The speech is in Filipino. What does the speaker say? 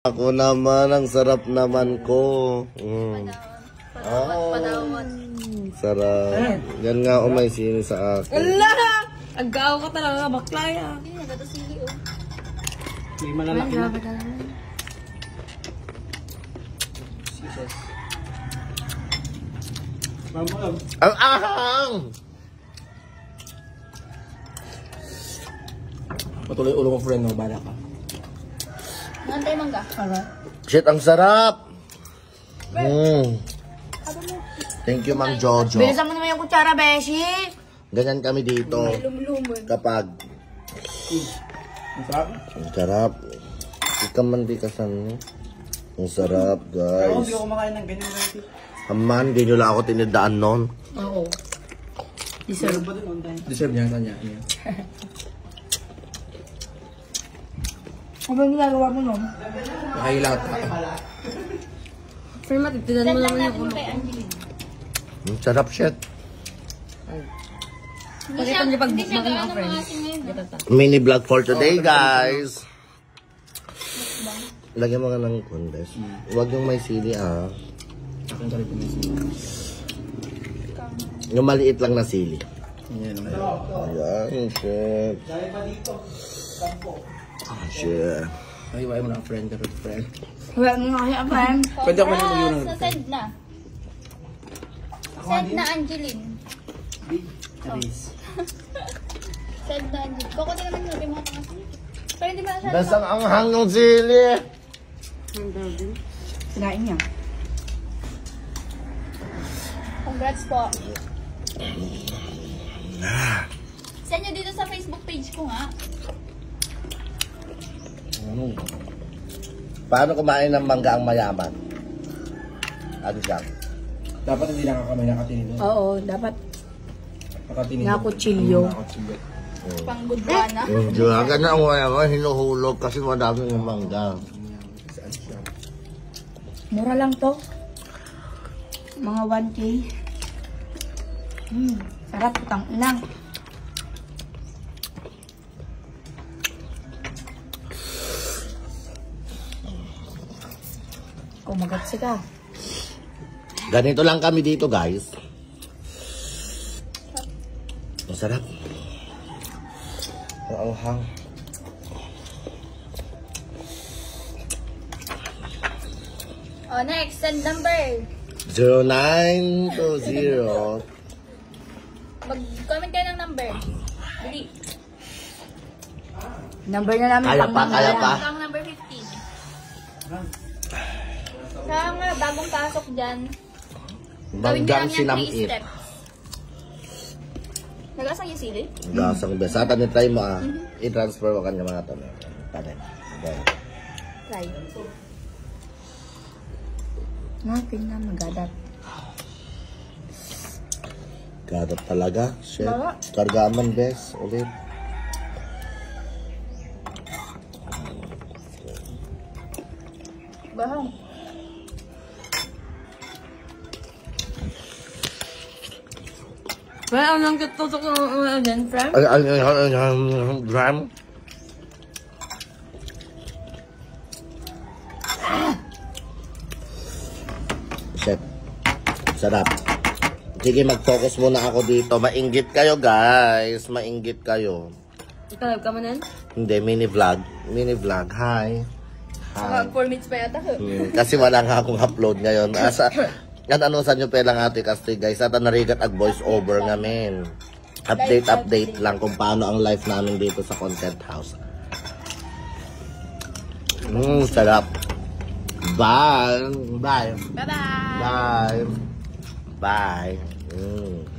Ako naman, ang sarap naman ko. Sarap. Yan nga may sili sa akin. Allah! Agaw ka talaga, baklaya. Hindi, nagatasili oh. May malalaki na. Mamam. Ang ahang! Patuloy ulo mo friend mo, bala ka. Ngantay mangga. Shit, ang sarap! Thank you, Mang Jojo. Bilisan mo naman yung kutsara, Beshi. Ganyan kami dito. Kapag Ang sarap. ang sarap. Ikaman di kasan mo. Ang sarap, Ako hindi guys. ako kumakain ng ganyan guys. Haman, di nyo lang ako tinidaan nun. Oo. Deserve ba din on time? Deserve niya, kanya. Ano yung ginagawa mo nun? Nakailangat ka. Pero matitinan mo Send lang naman yung natin ulo kay ko. Angeline. Ang sarap, shit. Hindi Pakita niyo pag hindi siya bukbang ng gaano friends. maasim ngayon. Mini vlog for today, guys. Lagyan mo nga ng condes. Huwag yung may sili, ah. Akin ka rin pumisin. Yung maliit lang na sili. Yan. Ayan, shit. Shit. Ay, iwain mo na ang friend ka rin, friend. Wala mo nga kaya, friend. Pwede ako na mag-iwan ng Sa send na. Send na Angeline. Aris. Send na Angeline. Kukunin naman yung mga pangasin. Pero hindi ba siya Dasang ang hangong sili. Sinain niya. Congrats po. Send nyo dito sa Facebook page ko nga. Paano kumain ng mangga ang mayaman? Ano siya? Dapat hindi lang kamay nakatinin. Oo, dapat Nakatinin. nakutsilyo. Nakatsilyo. Pang Budwana. Diyan na ang mayaman, hinuhulog kasi madami ng mangga. Saan siya? Mura lang to. Mga 1K. Sarap, putang inang. Kumagatsi ka. Ganito lang kami dito, guys. Masarap. Ang anghang. Oh, next. Send number. 0920. Mag-comment kayo ng number. Dali. Number na namin. Kaya pang pa, kaya mamaya. pa. Ang number 15. Sa mga bagong pasok dyan, gawin nyo Manggang lang yan 3 sinamit. steps. Nagasang yung sili? Gasang besata ni try mo, ah. I-transfer mo kanya mga tanong. Tanin. Try. Natin na magadat. Gadat talaga. Shit. Bawa. Kargaman, bes. Ulit. Bahang. Well, anong tutok ng dyan, friend? Gram. Shit. Sarap. Sige, mag-focus muna ako dito. Mainggit kayo, guys. Mainggit kayo. Ikaw, ka mo nun? Hindi, mini vlog. Mini vlog. Hi. Hi. 4 minutes pa yata. Kasi wala nga akong upload ngayon. Asa, yan ano sa nyo pelang ate kasi guys. At narigat ag voice over ngamin. Update lang kung paano ang life namin dito sa content house. Sarap. Bye. Bye. Bye-bye! Bye. Bye.